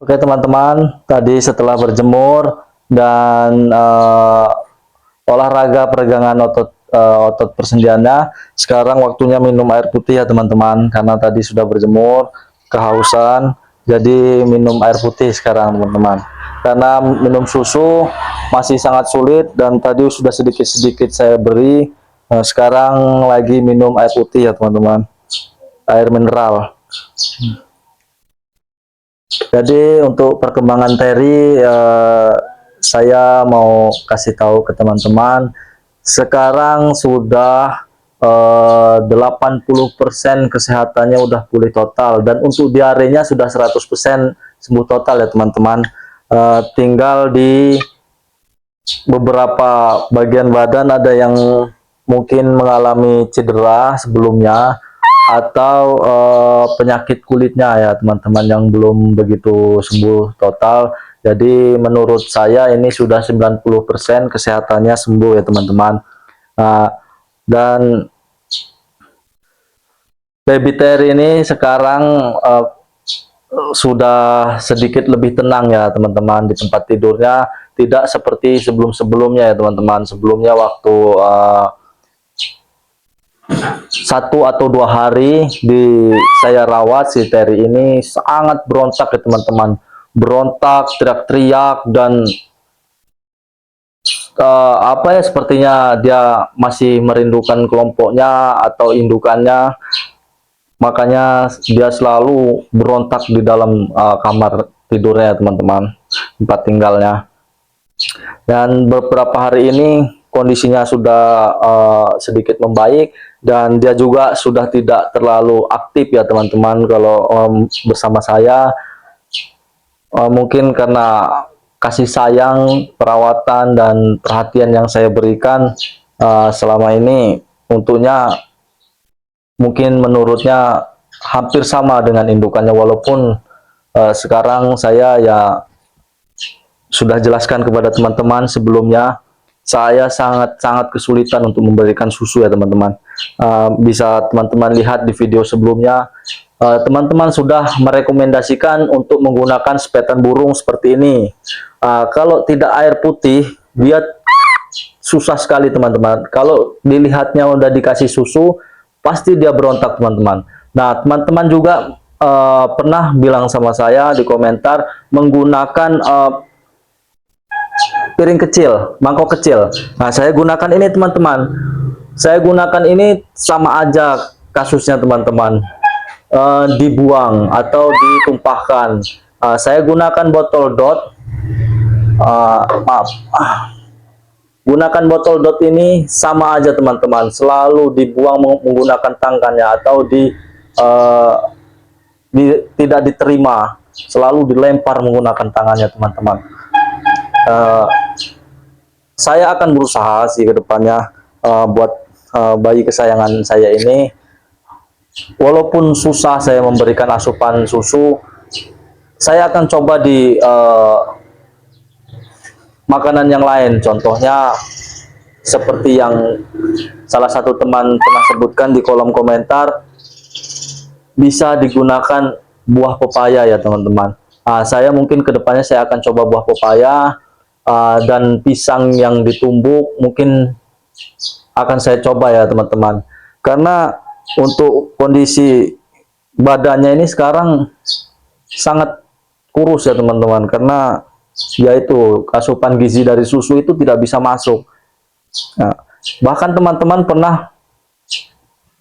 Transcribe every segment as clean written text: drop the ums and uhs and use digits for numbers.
Oke teman-teman, tadi setelah berjemur dan olahraga peregangan otot persendiannya, sekarang waktunya minum air putih ya teman-teman. Karena tadi sudah berjemur, kehausan, jadi minum air putih sekarang teman-teman. Karena minum susu masih sangat sulit dan tadi sudah sedikit-sedikit saya beri, sekarang lagi minum air putih ya teman-teman, air mineral. Jadi untuk perkembangan Terry, saya mau kasih tahu ke teman-teman, sekarang sudah 80% kesehatannya udah pulih total, dan untuk diarenya sudah 100% sembuh total ya teman-teman. Tinggal di beberapa bagian badan ada yang mungkin mengalami cedera sebelumnya, atau penyakit kulitnya ya teman-teman yang belum begitu sembuh total. Jadi menurut saya ini sudah 90% kesehatannya sembuh ya teman-teman. Dan baby Terry ini sekarang sudah sedikit lebih tenang ya teman-teman di tempat tidurnya, tidak seperti sebelum-sebelumnya ya teman-teman. Sebelumnya waktu 1 atau 2 hari saya rawat, si Terry ini sangat berontak ya teman-teman, berontak, teriak-teriak, dan apa ya, sepertinya dia masih merindukan kelompoknya atau indukannya, makanya dia selalu berontak di dalam kamar tidurnya teman-teman, tempat tinggalnya. Dan beberapa hari ini kondisinya sudah sedikit membaik, dan dia juga sudah tidak terlalu aktif ya teman-teman kalau bersama saya. Mungkin karena kasih sayang, perawatan, dan perhatian yang saya berikan selama ini, untuknya mungkin menurutnya hampir sama dengan indukannya, walaupun sekarang saya ya sudah jelaskan kepada teman-teman sebelumnya, saya sangat kesulitan untuk memberikan susu ya teman-teman. Bisa teman-teman lihat di video sebelumnya, teman-teman sudah merekomendasikan untuk menggunakan sepetan burung seperti ini. Kalau tidak air putih, dia susah sekali teman-teman. Kalau dilihatnya udah dikasih susu, pasti dia berontak teman-teman. Nah, teman-teman juga pernah bilang sama saya di komentar menggunakan piring kecil, mangkok kecil. Nah, saya gunakan ini teman-teman. Saya gunakan ini sama aja kasusnya teman-teman. Dibuang atau ditumpahkan. Saya gunakan botol dot. Maaf. Gunakan botol dot ini sama aja teman-teman. Selalu dibuang menggunakan tangannya, atau tidak diterima. Selalu dilempar menggunakan tangannya teman-teman. Saya akan berusaha sih ke depannya buat bayi kesayangan saya ini, walaupun susah saya memberikan asupan susu, saya akan coba di makanan yang lain. Contohnya seperti yang salah satu teman pernah sebutkan di kolom komentar, bisa digunakan buah pepaya ya teman-teman. Saya mungkin kedepannya saya akan coba buah pepaya, dan pisang yang ditumbuk mungkin akan saya coba ya teman-teman. Karena untuk kondisi badannya ini sekarang sangat kurus ya teman-teman, karena yaitu asupan gizi dari susu itu tidak bisa masuk. Bahkan teman-teman pernah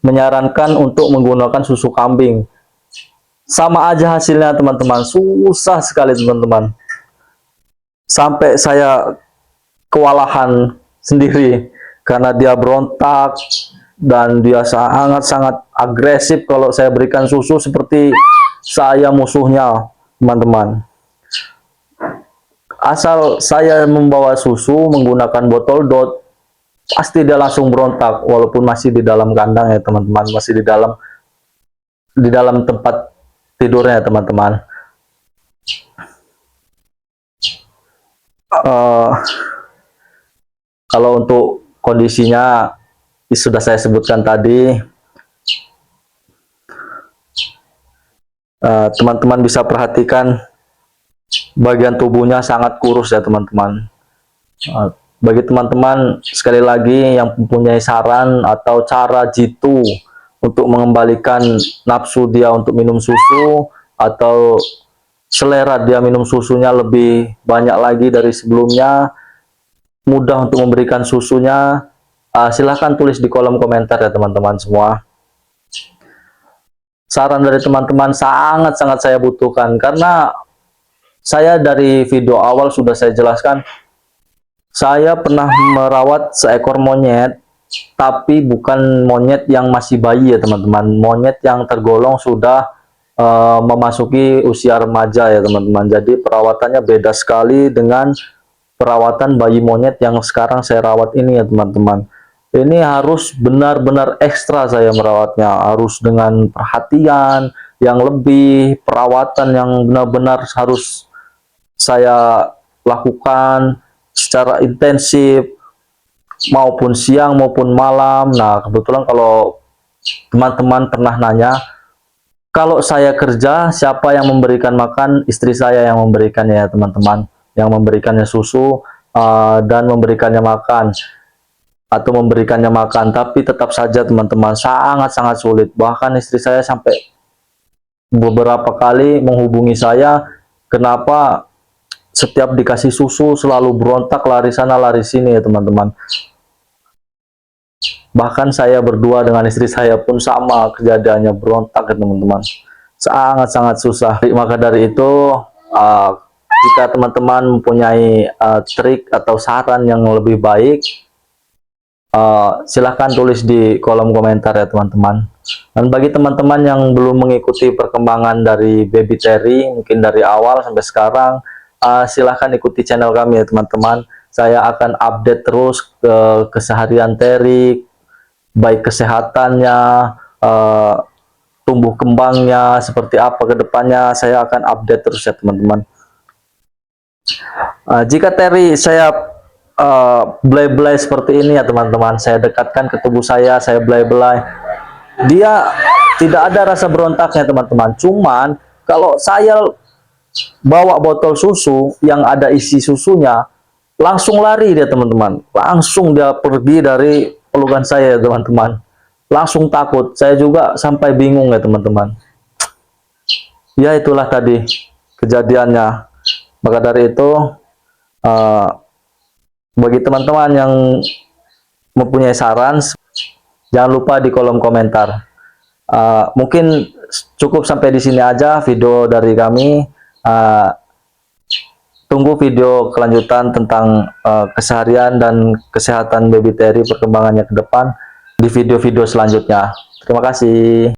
menyarankan untuk menggunakan susu kambing, sama aja hasilnya teman-teman, susah sekali teman-teman. Sampai saya kewalahan sendiri karena dia berontak dan dia sangat agresif kalau saya berikan susu, seperti saya musuhnya teman-teman. Asal saya membawa susu menggunakan botol dot, pasti dia langsung berontak, walaupun masih di dalam kandang ya teman-teman, masih di dalam tempat tidurnya teman-teman. Kalau untuk kondisinya sudah saya sebutkan tadi, teman-teman bisa perhatikan bagian tubuhnya sangat kurus ya teman-teman. Bagi teman-teman sekali lagi yang mempunyai saran atau cara jitu untuk mengembalikan nafsu dia untuk minum susu, atau selera dia minum susunya lebih banyak lagi dari sebelumnya, mudah untuk memberikan susunya, silahkan tulis di kolom komentar ya teman-teman semua. Saran dari teman-teman sangat-sangat saya butuhkan, karena saya dari video awal sudah saya jelaskan, saya pernah merawat seekor monyet, tapi bukan monyet yang masih bayi ya teman-teman, monyet yang tergolong sudah memasuki usia remaja ya teman-teman. Jadi perawatannya beda sekali dengan perawatan bayi monyet yang sekarang saya rawat ini ya teman-teman. Ini harus benar-benar ekstra saya merawatnya, harus dengan perhatian yang lebih, perawatan yang benar-benar harus saya lakukan secara intensif, maupun siang maupun malam. Nah, kebetulan kalau teman-teman pernah nanya, kalau saya kerja, siapa yang memberikan makan? Istri saya yang memberikannya ya teman-teman, yang memberikannya susu dan memberikannya makan, atau memberikannya makan. Tapi tetap saja teman-teman, sangat-sangat sulit. Bahkan istri saya sampai beberapa kali menghubungi saya, kenapa setiap dikasih susu selalu berontak, lari sana lari sini ya teman-teman. Bahkan saya berdua dengan istri saya pun sama kejadiannya, berontak ya teman-teman. Sangat-sangat susah. Maka dari itu, jika teman-teman mempunyai trik atau saran yang lebih baik, silahkan tulis di kolom komentar ya teman-teman. Dan bagi teman-teman yang belum mengikuti perkembangan dari baby Terry, mungkin dari awal sampai sekarang, silahkan ikuti channel kami ya teman-teman. Saya akan update terus ke keseharian Terry, baik kesehatannya, tumbuh kembangnya seperti apa ke depannya, saya akan update terus ya teman-teman. Jika Terry saya belai-belai seperti ini ya teman-teman, saya dekatkan ke tubuh saya belai-belai, dia tidak ada rasa berontaknya teman-teman. Cuman kalau saya bawa botol susu yang ada isi susunya, langsung lari dia teman-teman, langsung dia pergi dari pelukan saya teman-teman, langsung takut. Saya juga sampai bingung ya teman-teman. Ya itulah tadi kejadiannya. Maka dari itu, bagi teman-teman yang mempunyai saran, jangan lupa di kolom komentar. Mungkin cukup sampai di sini aja video dari kami. Tunggu video kelanjutan tentang keseharian dan kesehatan baby Terry, perkembangannya ke depan di video-video selanjutnya. Terima kasih.